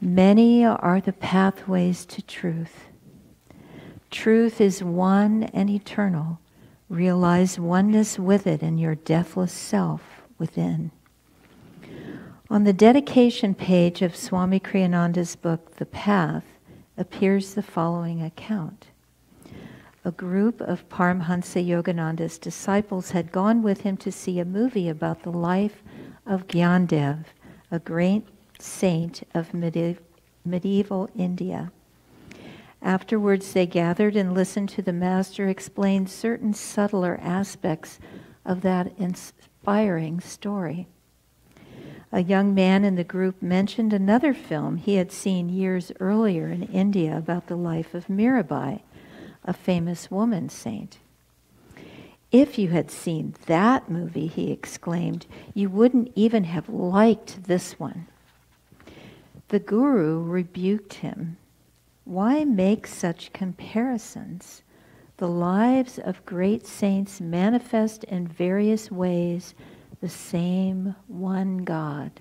Many are the pathways to truth. Truth is one and eternal. Realize oneness with it in your deathless self within. On the dedication page of Swami Kriyananda's book, The Path, appears the following account. A group of Paramhansa Yogananda's disciples had gone with him to see a movie about the life of Gyandev, a great saint of medieval India. Afterwards, they gathered and listened to the master explain certain subtler aspects of that inspiring story. A young man in the group mentioned another film he had seen years earlier in India about the life of Mirabai, a famous woman saint. If you had seen that movie, he exclaimed, you wouldn't even have liked this one. The guru rebuked him. Why make such comparisons? The lives of great saints manifest in various ways the same one God.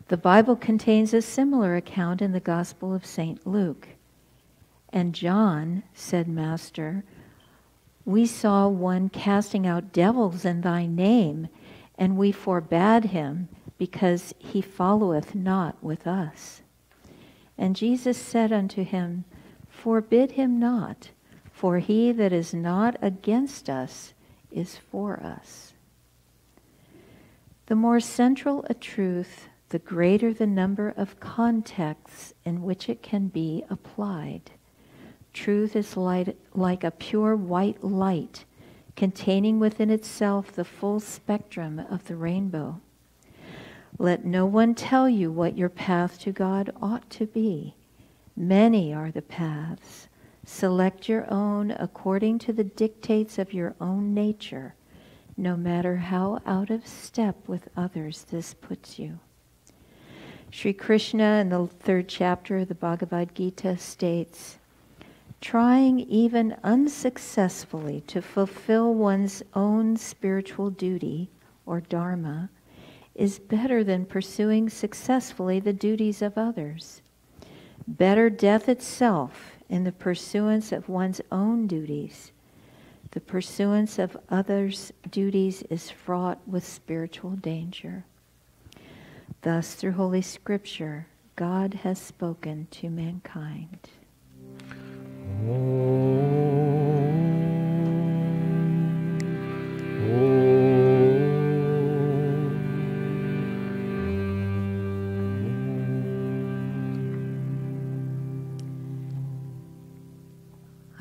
The Bible contains a similar account in the Gospel of St. Luke. And John, said Master, we saw one casting out devils in thy name, and we forbade him, because he followeth not with us. And Jesus said unto him, forbid him not, for he that is not against us is for us. The more central a truth, the greater the number of contexts in which it can be applied. Truth is like a pure white light, containing within itself the full spectrum of the rainbow. Let no one tell you what your path to God ought to be. Many are the paths. Select your own according to the dictates of your own nature, no matter how out of step with others this puts you. Sri Krishna in the 3rd chapter of the Bhagavad Gita states, trying even unsuccessfully to fulfill one's own spiritual duty, or dharma, is better than pursuing successfully the duties of others. Better death itself in the pursuance of one's own duties. The pursuance of others' duties is fraught with spiritual danger. Thus, through Holy Scripture, God has spoken to mankind.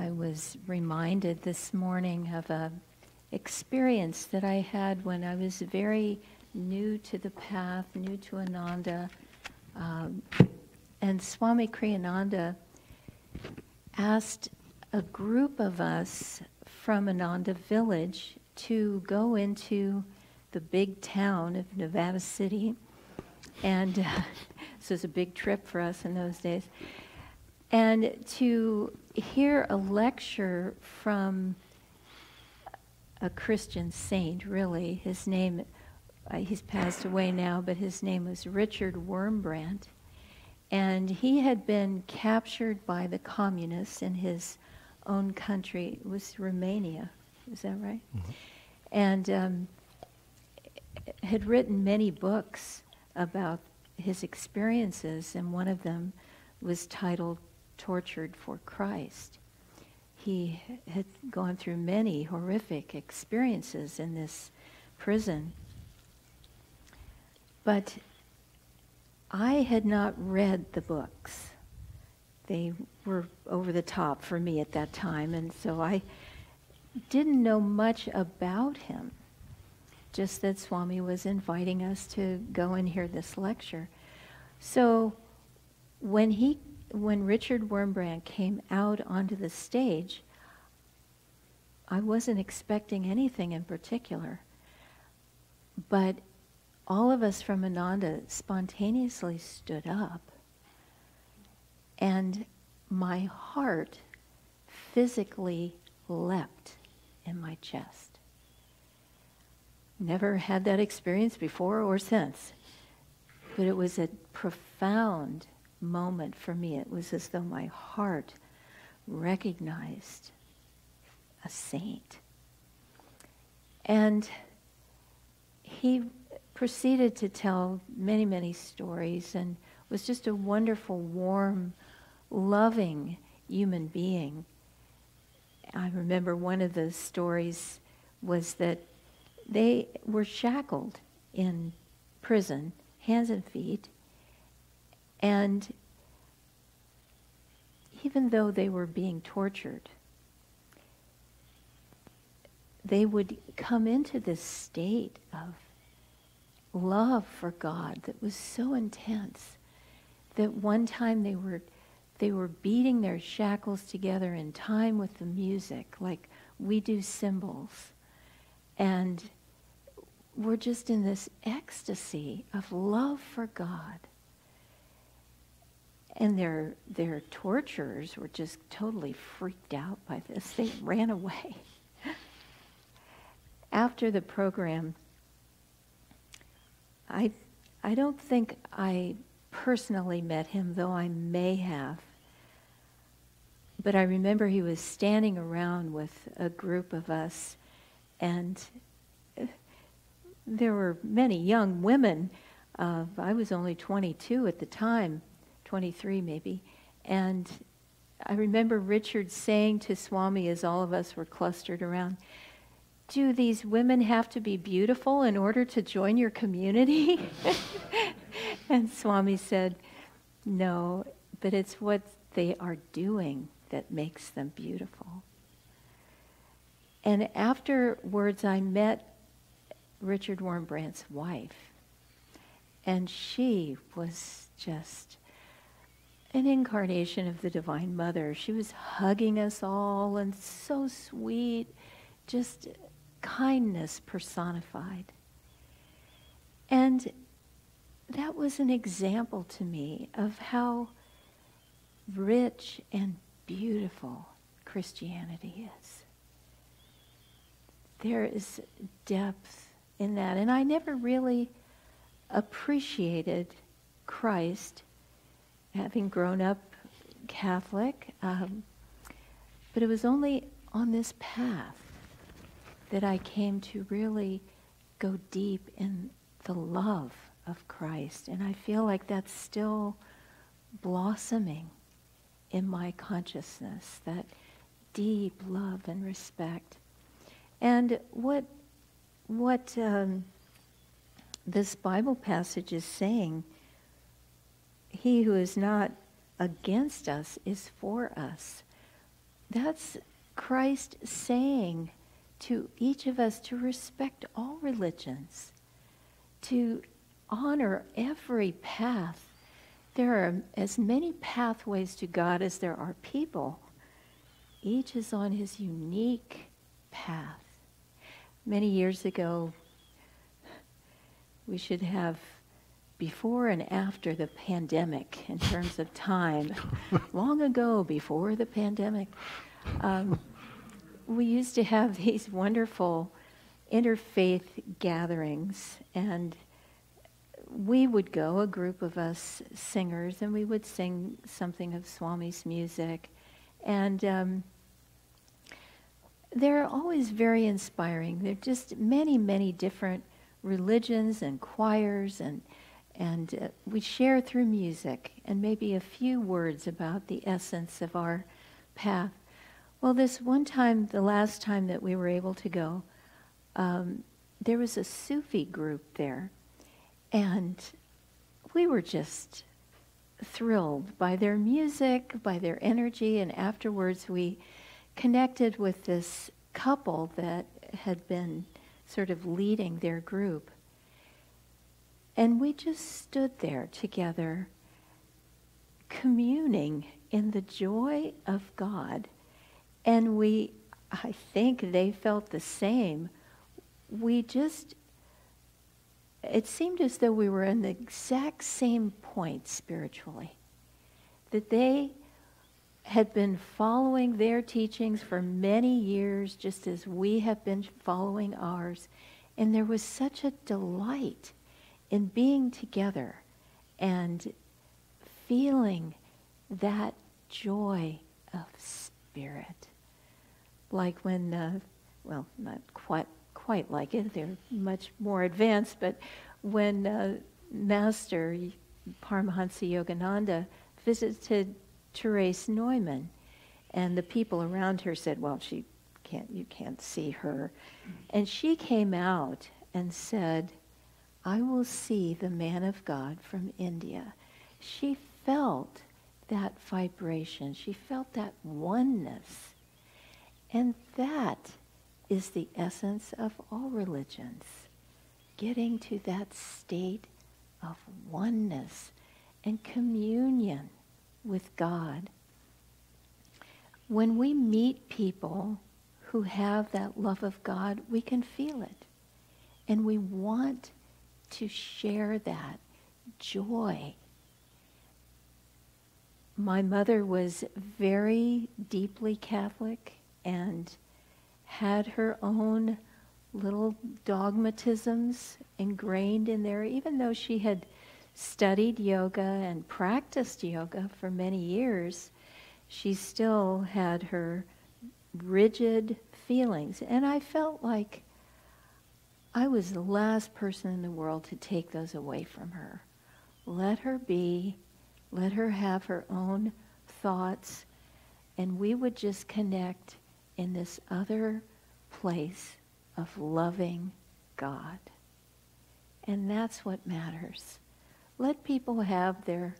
I was reminded this morning of an experience that I had when I was very new to the path, new to Ananda, and Swami Kriyananda asked a group of us from Ananda Village to go into the big town of Nevada City. And this was a big trip for us in those days. And to hear a lecture from a Christian saint, really. His name, he's passed away now, but his name was Richard Wurmbrand. And he had been captured by the communists in his own country. It was Romania, is that right? Mm-hmm. And had written many books about his experiences, and one of them was titled Tortured for Christ. He had gone through many horrific experiences in this prison. But I had not read the books. They were over the top for me at that time, and so I didn't know much about him, just that Swami was inviting us to go and hear this lecture. So when Richard Wurmbrand came out onto the stage, I wasn't expecting anything in particular, but all of us from Ananda spontaneously stood up, and my heart physically leapt in my chest. Never had that experience before or since. But it was a profound moment for me. It was as though my heart recognized a saint. And he proceeded to tell many, many stories and was just a wonderful, warm, loving human being. I remember one of the stories was that they were shackled in prison, hands and feet, and even though they were being tortured, they would come into this state of love for God that was so intense that one time they were beating their shackles together in time with the music, like we do cymbals, and we're just in this ecstasy of love for God. And their torturers were just totally freaked out by this. They ran away. After the program, I don't think I personally met him, though I may have. But I remember he was standing around with a group of us, and there were many young women. I was only 22 at the time, 23 maybe. And I remember Richard saying to Swami as all of us were clustered around, "Do these women have to be beautiful in order to join your community?" And Swami said, "No, but it's what they are doing that makes them beautiful." And afterwards I met Richard Warmbrandt's wife, and she was just an incarnation of the Divine Mother. She was hugging us all and so sweet, just kindness personified. And that was an example to me of how rich and beautiful Christianity is. There is depth in that. And I never really appreciated Christ, having grown up Catholic, but it was only on this path that I came to really go deep in the love of Christ. And I feel like that's still blossoming in my consciousness, that deep love and respect. And what this Bible passage is saying, he who is not against us is for us. That's Christ saying to each of us to respect all religions, to honor every path. There are as many pathways to God as there are people. Each is on his unique path. Many years ago, we should have before and after the pandemic in terms of time. Long ago, before the pandemic, we used to have these wonderful interfaith gatherings, and we would go, a group of us singers, and we would sing something of Swami's music. And they're always very inspiring. They're just many, many different religions and choirs, and we share through music and maybe a few words about the essence of our path. Well, this one time, the last time that we were able to go, there was a Sufi group there, and we were just thrilled by their music, by their energy, and afterwards we connected with this couple that had been sort of leading their group. And we just stood there together, communing in the joy of God. And I think they felt the same. It seemed as though we were in the exact same point spiritually. That they had been following their teachings for many years, just as we have been following ours. And there was such a delight in being together and feeling that joy of spirit. Like when, well, not quite like it, they're much more advanced, but when Master Paramahansa Yogananda visited Therese Neumann, and the people around her said, well, you can't see her. And she came out and said, I will see the man of God from India. She felt that vibration. She felt that oneness. And that is the essence of all religions, getting to that state of oneness and communion with God. When we meet people who have that love of God, we can feel it. And we want to share that joy. My mother was very deeply Catholic and had her own little dogmatisms ingrained in there, even though she had studied yoga and practiced yoga for many years. She still had her rigid feelings. And I felt like I was the last person in the world to take those away from her. Let her be, let her have her own thoughts, and we would just connect in this other place of loving God. And that's what matters. Let people have their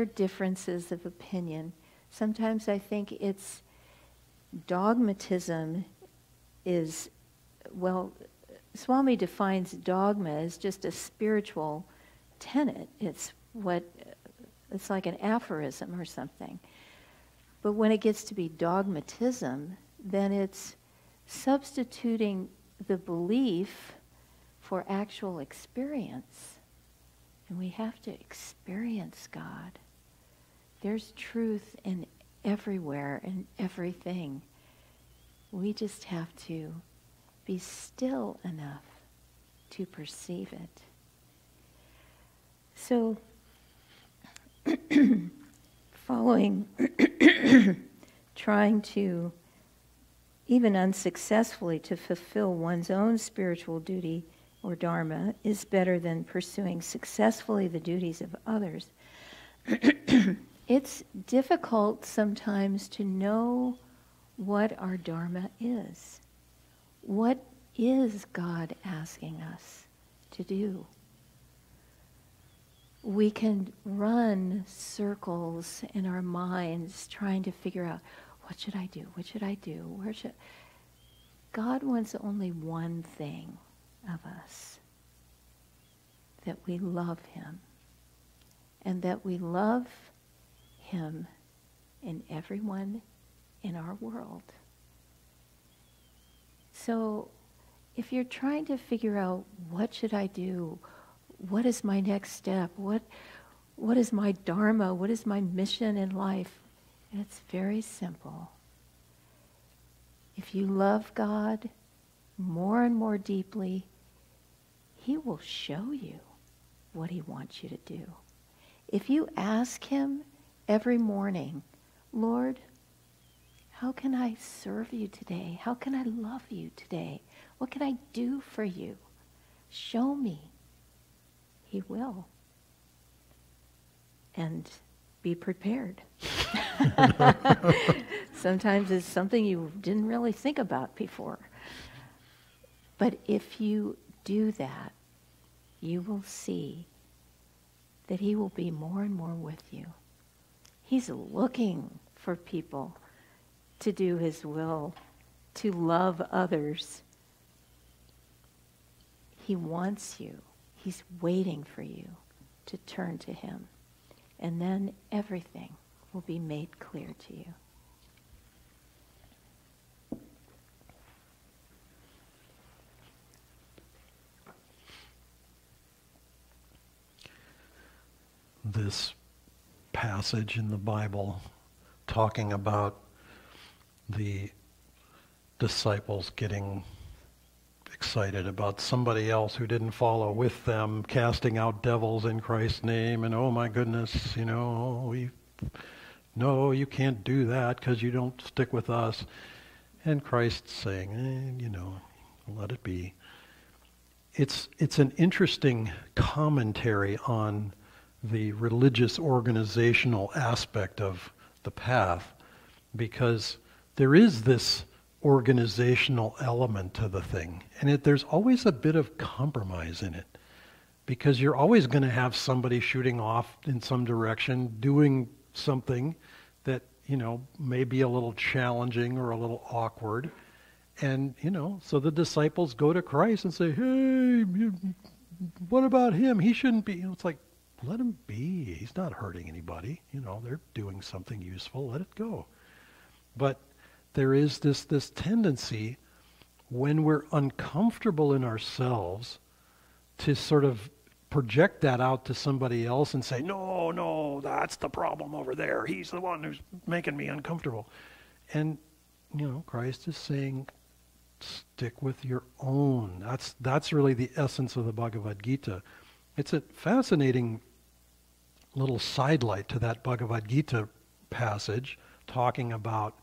differences of opinion. Sometimes I think it's dogmatism is, well, Swami defines dogma as just a spiritual tenet. It's like an aphorism or something. But when it gets to be dogmatism, then it's substituting the belief for actual experience. And we have to experience God. There's truth in everywhere and everything. We just have to be still enough to perceive it. So, following, trying to, even unsuccessfully, to fulfill one's own spiritual duty or dharma is better than pursuing successfully the duties of others. It's difficult sometimes to know what our dharma is. What is God asking us to do? We can run circles in our minds trying to figure out, what should I do? What should I do? Where should... God wants only one thing of us, that we love him, and that we love him in everyone in our world. So if you're trying to figure out, what should I do? What is my next step? What is my dharma? What is my mission in life? It's very simple. If you love God more and more deeply, he will show you what he wants you to do. If you ask him every morning, Lord, how can I serve you today? How can I love you today? What can I do for you? Show me. He will. And be prepared. Sometimes it's something you didn't really think about before. But if you do that, you will see that he will be more and more with you. He's looking for people to do his will, to love others. He wants you. He's waiting for you to turn to him. And then everything will be made clear to you. This passage in the Bible talking about the disciples getting excited about somebody else who didn't follow with them, casting out devils in Christ's name, and oh my goodness, no, you can't do that because you don't stick with us. And Christ's saying, let it be. It's an interesting commentary on the religious organizational aspect of the path, because there is this organizational element to the thing, and there's always a bit of compromise in it, because you're always going to have somebody shooting off in some direction, doing something that may be a little challenging or a little awkward. And so the disciples go to Christ and say, hey, what about him? He shouldn't be. It's like, let him be. He's not hurting anybody. They're doing something useful. Let it go. But there is this tendency, when we're uncomfortable in ourselves, to sort of project that out to somebody else and say, no, that's the problem over there. He's the one who's making me uncomfortable. And, Christ is saying, stick with your own. That's really the essence of the Bhagavad Gita. It's a fascinating little sidelight to that Bhagavad Gita passage, talking about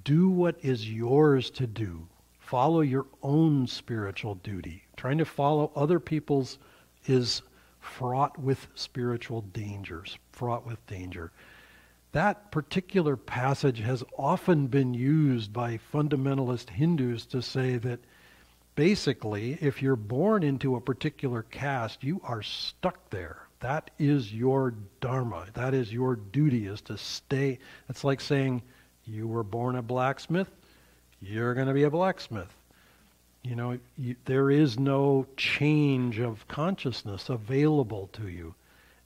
do what is yours to do. Follow your own spiritual duty. Trying to follow other people's is fraught with spiritual dangers, fraught with danger. That particular passage has often been used by fundamentalist Hindus to say that basically, if you're born into a particular caste, you are stuck there. That is your dharma. That is your duty, is to stay. It's like saying, you were born a blacksmith, you're going to be a blacksmith. There is no change of consciousness available to you.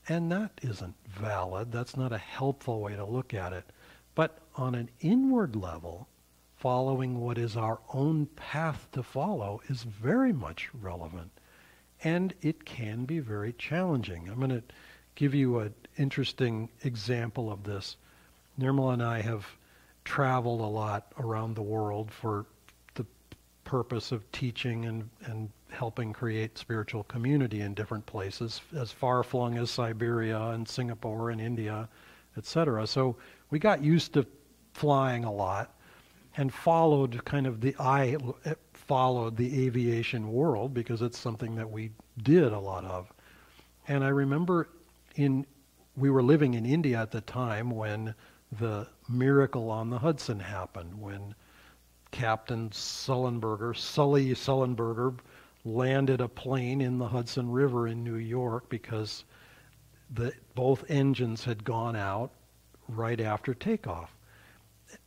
And that isn't valid. That's not a helpful way to look at it. But on an inward level, following what is our own path to follow is very much relevant. And it can be very challenging. I'm going to give you an interesting example of this. Nirmala and I have traveled a lot around the world for the purpose of teaching and helping create spiritual community in different places, as far-flung as Siberia and Singapore and India, etc. So we got used to flying a lot and followed the aviation world because it's something that we did a lot of. And I remember we were living in India at the time when the miracle on the Hudson happened, when Captain Sully Sullenberger landed a plane in the Hudson River in New York because both engines had gone out right after takeoff.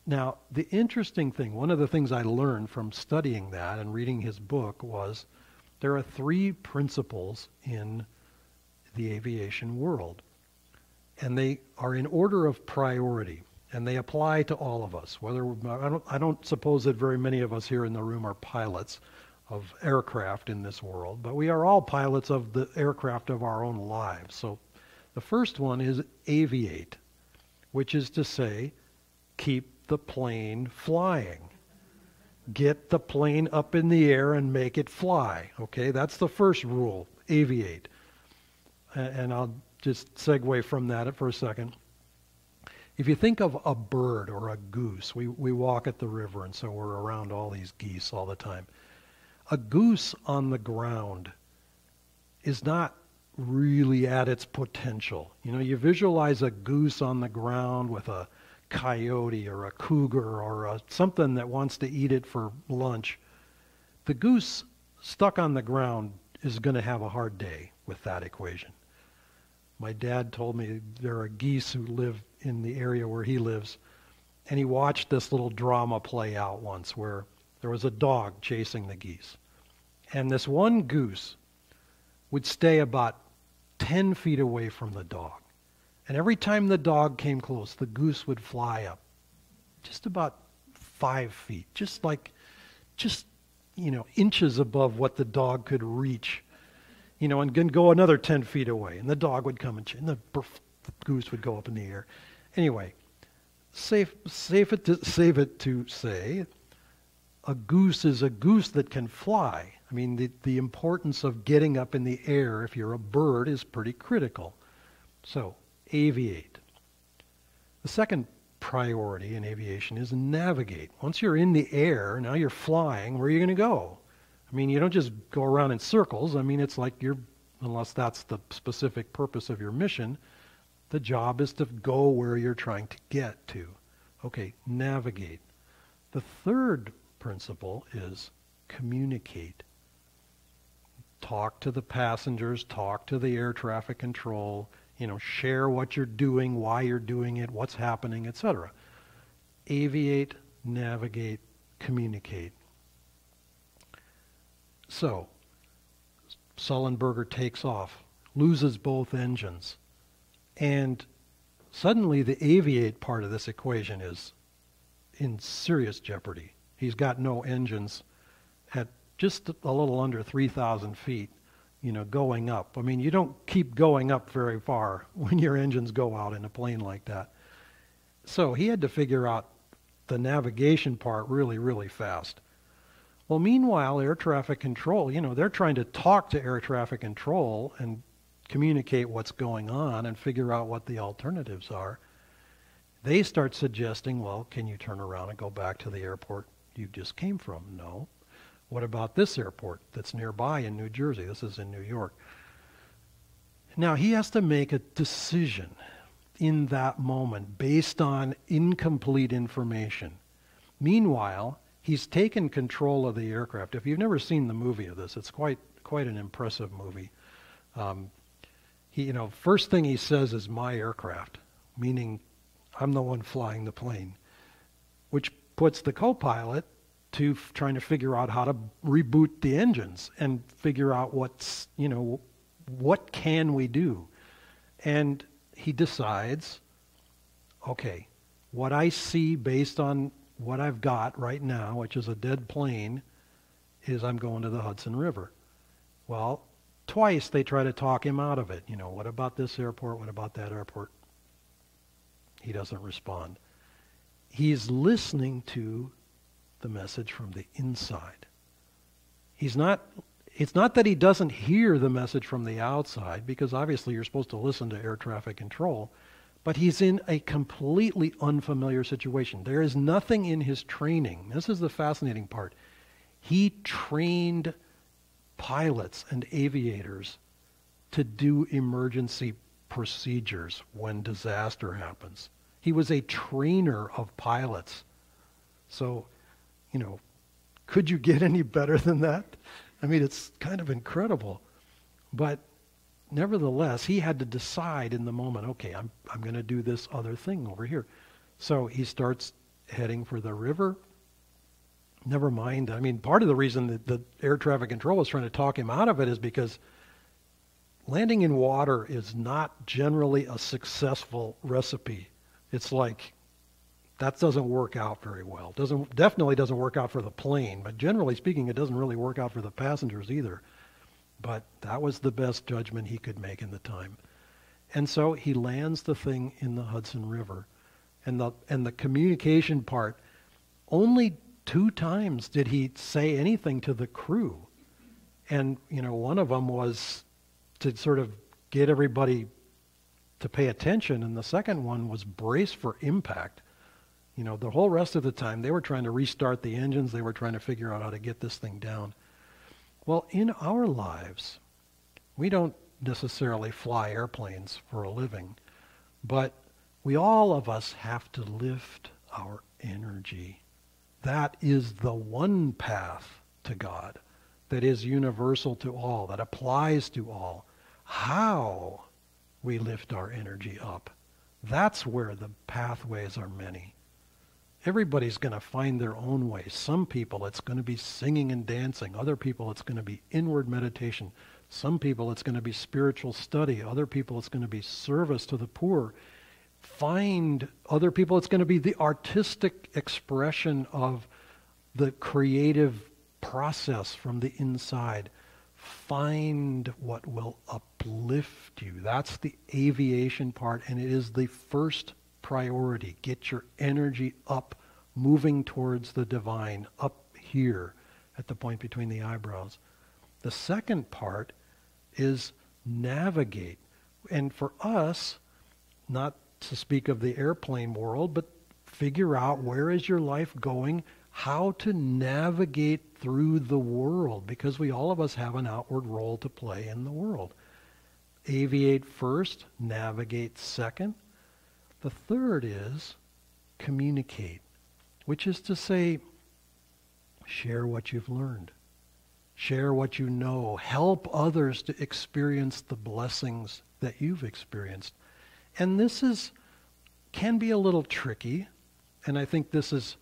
Now, the interesting thing, one of the things I learned from studying that and reading his book was there are 3 principles in the aviation world. And they are in order of priority, and they apply to all of us. I don't suppose that very many of us here in the room are pilots of aircraft in this world, but we are all pilots of the aircraft of our own lives. So the first one is aviate, which is to say, keep the plane flying. Get the plane up in the air and make it fly. Okay, that's the first rule, aviate. And I'll just segue from that for a second. If you think of a bird or a goose, we walk at the river, and so we're around all these geese all the time. A goose on the ground is not really at its potential. You visualize a goose on the ground with a coyote or a cougar or something that wants to eat it for lunch. The goose stuck on the ground is going to have a hard day with that equation. My dad told me there are geese who live in the area where he lives, and he watched this little drama play out once where there was a dog chasing the geese. And this one goose would stay about 10 feet away from the dog. And every time the dog came close, the goose would fly up just about 5 feet, just inches above what the dog could reach, and go another 10 feet away. And the dog would come and the goose would go up in the air. Anyway, save it to say, a goose is a goose that can fly. I mean, the importance of getting up in the air if you're a bird is pretty critical. So, aviate. The second priority in aviation is navigate. Once you're in the air, now you're flying, where are you going to go? I mean, you don't just go around in circles. I mean, it's like unless that's the specific purpose of your mission, the job is to go where you're trying to get to. Okay, navigate. The third principle is communicate. Talk to the passengers, talk to the air traffic control, share what you're doing, why you're doing it, what's happening, etc. Aviate, navigate, communicate. So, Sullenberger takes off, loses both engines, and suddenly the aviate part of this equation is in serious jeopardy. He's got no engines at just a little under 3,000 feet, going up. I mean, you don't keep going up very far when your engines go out in a plane like that. So he had to figure out the navigation part really, really fast. Well, meanwhile, air traffic control, they're trying to talk to air traffic control and communicate what's going on and figure out what the alternatives are. They start suggesting, well, can you turn around and go back to the airport you just came from? No. What about this airport that's nearby in New Jersey? This is in New York. Now, he has to make a decision in that moment based on incomplete information. Meanwhile, he's taken control of the aircraft. If you've never seen the movie of this, it's quite an impressive movie. First thing he says is my aircraft, meaning I'm the one flying the plane, which puts the co-pilot to trying to figure out how to reboot the engines and figure out what can we do. And he decides, okay, what I see based on what I've got right now, which is a dead plane, is I'm going to the Hudson River. Well, twice they try to talk him out of it. What about this airport? What about that airport? He doesn't respond. He's listening to the message from the inside. It's not that he doesn't hear the message from the outside, because obviously you're supposed to listen to air traffic control, but he's in a completely unfamiliar situation. There is nothing in his training. This is the fascinating part. He trained pilots and aviators to do emergency procedures when disaster happens. He was a trainer of pilots. So, could you get any better than that? I mean, it's kind of incredible. But nevertheless, he had to decide in the moment, okay, I'm going to do this other thing over here. So he starts heading for the river. Never mind. I mean, part of the reason that the air traffic control is trying to talk him out of it is because landing in water is not generally a successful recipe. It's like, that doesn't work out very well. Definitely doesn't work out for the plane, but generally speaking, it doesn't really work out for the passengers either. But that was the best judgment he could make in the time. And so he lands the thing in the Hudson River. And the communication part, only 2 times did he say anything to the crew. And, one of them was to sort of get everybody to pay attention, and the second one was brace for impact. The whole rest of the time, they were trying to restart the engines. They were trying to figure out how to get this thing down. Well, in our lives, we don't necessarily fly airplanes for a living, but all of us have to lift our energy. That is the one path to God that is universal to all, that applies to all. How we lift our energy up, that's where the pathways are many. Everybody's going to find their own way. Some people, it's going to be singing and dancing. Other people, it's going to be inward meditation. Some people, it's going to be spiritual study. Other people, it's going to be service to the poor. Find other people, it's going to be the artistic expression of the creative process from the inside. Find what will uplift you. That's the aviation part, and it is the first priority. Get your energy up, moving towards the divine, up here at the point between the eyebrows. The second part is navigate. And for us, not to speak of the airplane world, but figure out where is your life going, how to navigate through the world, because all of us have an outward role to play in the world. Aviate first, navigate second. The third is communicate, which is to say, share what you've learned. Share what you know. Help others to experience the blessings that you've experienced. And this can be a little tricky, and I think this is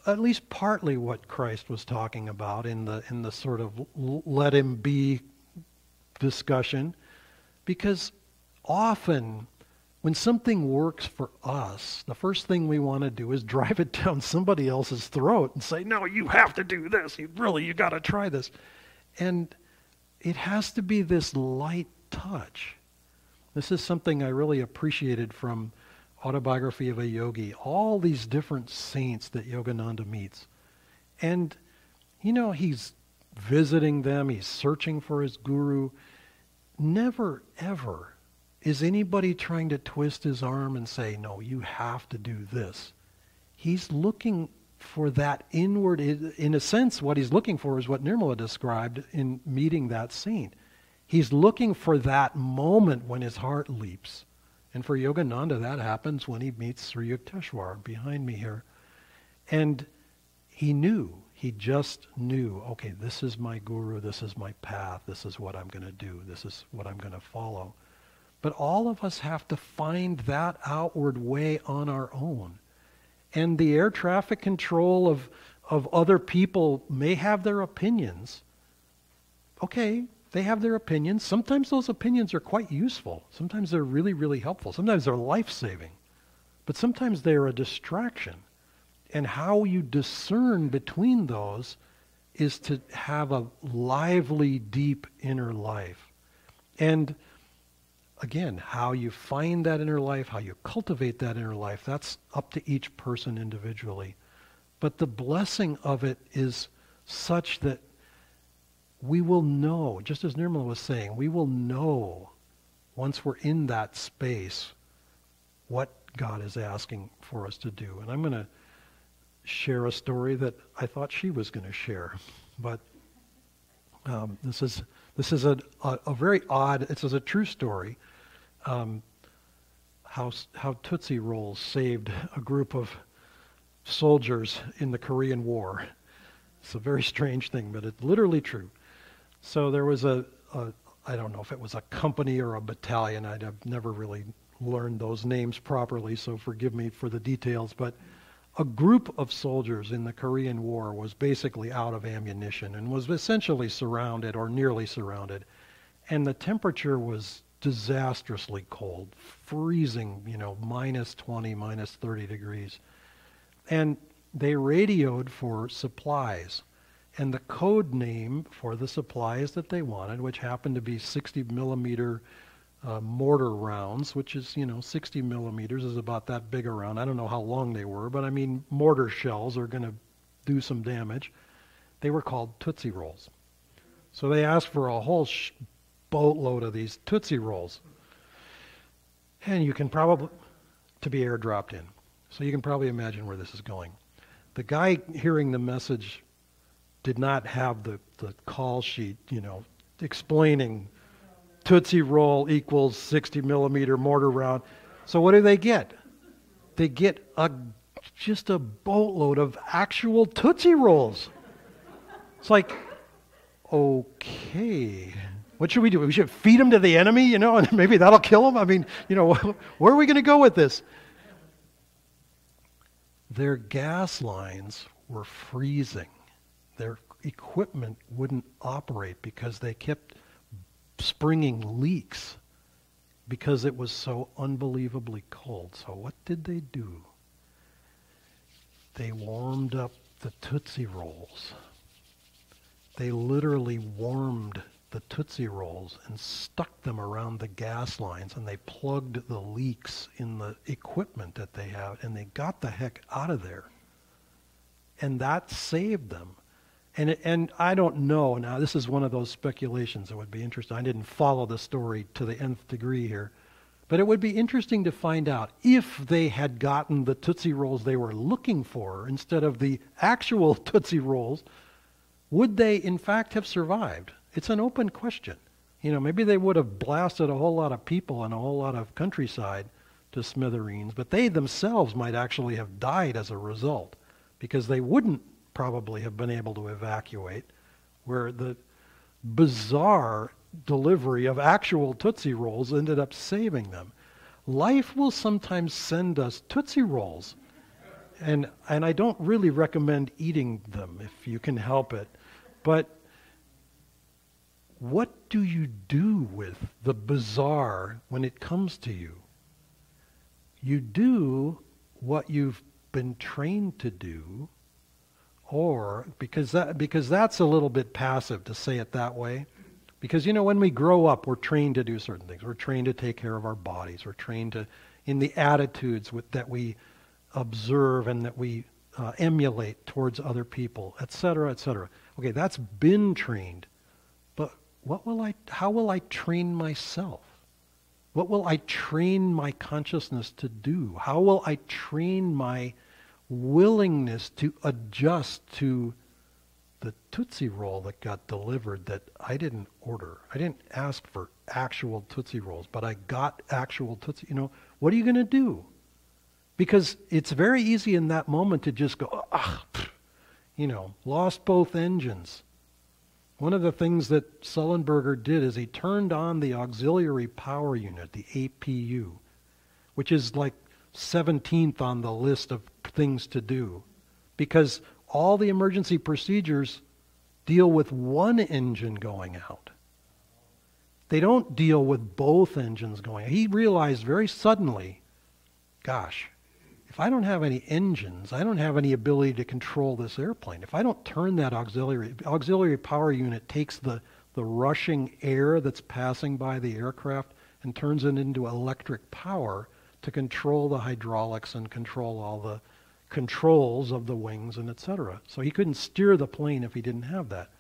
at least partly what Christ was talking about in the sort of let him be discussion, because often when something works for us, the first thing we want to do is drive it down somebody else's throat and say, no, you have to do this. You got to try this. And it has to be this light touch. This is something I really appreciated from Autobiography of a Yogi, all these different saints that Yogananda meets. And, he's visiting them, he's searching for his guru. Never, ever is anybody trying to twist his arm and say, no, you have to do this. He's looking for that inward, in a sense, what he's looking for is what Nirmala described in meeting that saint. He's looking for that moment when his heart leaps. And for Yogananda, that happens when he meets Sri Yukteswar behind me here. And he just knew, okay, this is my guru, this is my path, this is what I'm going to do, this is what I'm going to follow. But all of us have to find that outward way on our own. And the air traffic control of other people may have their opinions. Okay, they have their opinions. Sometimes those opinions are quite useful. Sometimes they're really, really helpful. Sometimes they're life-saving. But sometimes they're a distraction. And how you discern between those is to have a lively, deep inner life. And again, how you find that inner life, how you cultivate that inner life, that's up to each person individually. But the blessing of it is such that we will know, just as Nirmala was saying, we will know once we're in that space what God is asking for us to do. And I'm going to share a story that I thought she was going to share. But this is a very odd, this is a true story, how Tootsie Rolls saved a group of soldiers in the Korean War. It's a very strange thing, but it's literally true. So there was I don't know if it was a company or a battalion. I've never really learned those names properly, so forgive me for the details. But a group of soldiers in the Korean War was basically out of ammunition and was essentially surrounded or nearly surrounded. And the temperature was disastrously cold, freezing, minus 20, minus 30 degrees. And they radioed for supplies. And the code name for the supplies that they wanted, which happened to be 60 millimeter mortar rounds, which is, 60 millimeters is about that big a round. I don't know how long they were, but I mean, mortar shells are going to do some damage. They were called Tootsie Rolls. So they asked for a whole boatload of these Tootsie Rolls. And you can probably, to be airdropped in. So you can probably imagine where this is going. The guy hearing the message did not have the call sheet, explaining Tootsie Roll equals 60 millimeter mortar round. So what do they get? They get just a boatload of actual Tootsie Rolls. It's like, okay, what should we do? We should feed them to the enemy, and maybe that'll kill them? I mean, where are we going to go with this? Their gas lines were freezing. Their equipment wouldn't operate because they kept springing leaks because it was so unbelievably cold. So what did they do? They warmed up the Tootsie Rolls. They literally warmed the Tootsie Rolls and stuck them around the gas lines, and they plugged the leaks in the equipment that they had, and they got the heck out of there. And that saved them. And I don't know. Now, this is one of those speculations that would be interesting. I didn't follow the story to the nth degree here. But it would be interesting to find out if they had gotten the Tootsie Rolls they were looking for instead of the actual Tootsie Rolls, would they in fact have survived? It's an open question. You know, maybe they would have blasted a whole lot of people and a whole lot of countryside to smithereens, but they themselves might actually have died as a result because they wouldn't probably have been able to evacuate, where the bizarre delivery of actual Tootsie Rolls ended up saving them. Life will sometimes send us Tootsie Rolls, and I don't really recommend eating them if you can help it. But what do you do with the bizarre when it comes to you? You do what you've been trained to do, or because that's a little bit passive to say it that way. Because, you know, when we grow up, we're trained to do certain things. We're trained to take care of our bodies. We're trained to, in the attitudes that we observe and that we emulate towards other people, etc., etc. Okay, that's been trained. But how will I train myself? What will I train my consciousness to do? How will I train my willingness to adjust to the Tootsie Roll that got delivered that I didn't order? I didn't ask for actual Tootsie Rolls, but I got actual Tootsie. You know, what are you going to do? Because it's very easy in that moment to just go, you know, lost both engines. One of the things that Sullenberger did is he turned on the auxiliary power unit, the APU, which is like 17th on the list of things to do, because all the emergency procedures deal with one engine going out. They don't deal with both engines going out. He realized very suddenly, gosh, if I don't have any engines, I don't have any ability to control this airplane. If I don't turn that auxiliary power unit takes the rushing air that's passing by the aircraft and turns it into electric power to control the hydraulics and control all the controls of the wings and etc. So he couldn't steer the plane if he didn't have that.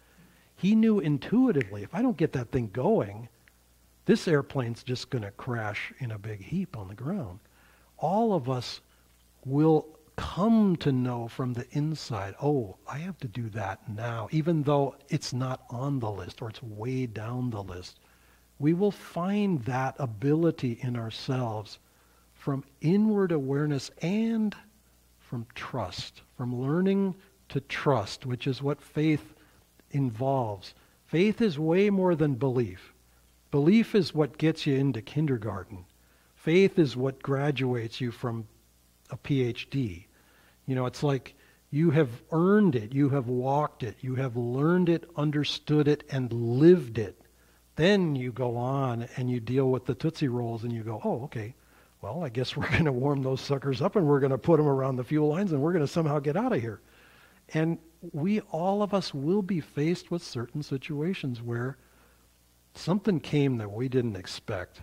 He knew intuitively, if I don't get that thing going, this airplane's just going to crash in a big heap on the ground. All of us will come to know from the inside, oh, I have to do that now, even though it's not on the list or it's way down the list. We will find that ability in ourselves from inward awareness and from trust, from learning to trust, which is what faith involves. Faith is way more than belief. Belief is what gets you into kindergarten. Faith is what graduates you from a PhD. You know, it's like you have earned it, you have walked it, you have learned it, understood it, and lived it. Then you go on and you deal with the Tootsie Rolls and you go, oh, okay, well, I guess we're going to warm those suckers up and we're going to put them around the fuel lines and we're going to somehow get out of here. And all of us will be faced with certain situations where something came that we didn't expect.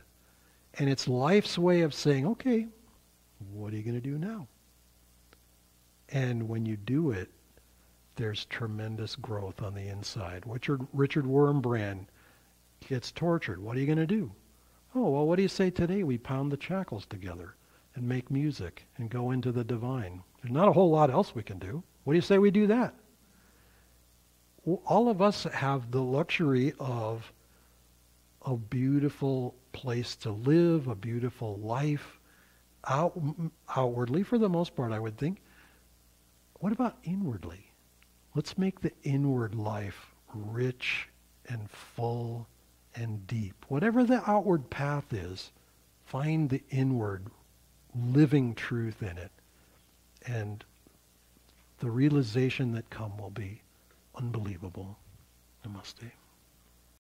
And it's life's way of saying, okay, what are you going to do now? And when you do it, there's tremendous growth on the inside. Richard Wurmbrand gets tortured. What are you going to do? Oh, well, what do you say today we pound the shackles together and make music and go into the divine? There's not a whole lot else we can do. What do you say we do that? Well, all of us have the luxury of a beautiful place to live, a beautiful life, outwardly for the most part, I would think. What about inwardly? Let's make the inward life rich and full and deep. Whatever the outward path is, find the inward living truth in it. And the realization that come will be unbelievable. Namaste.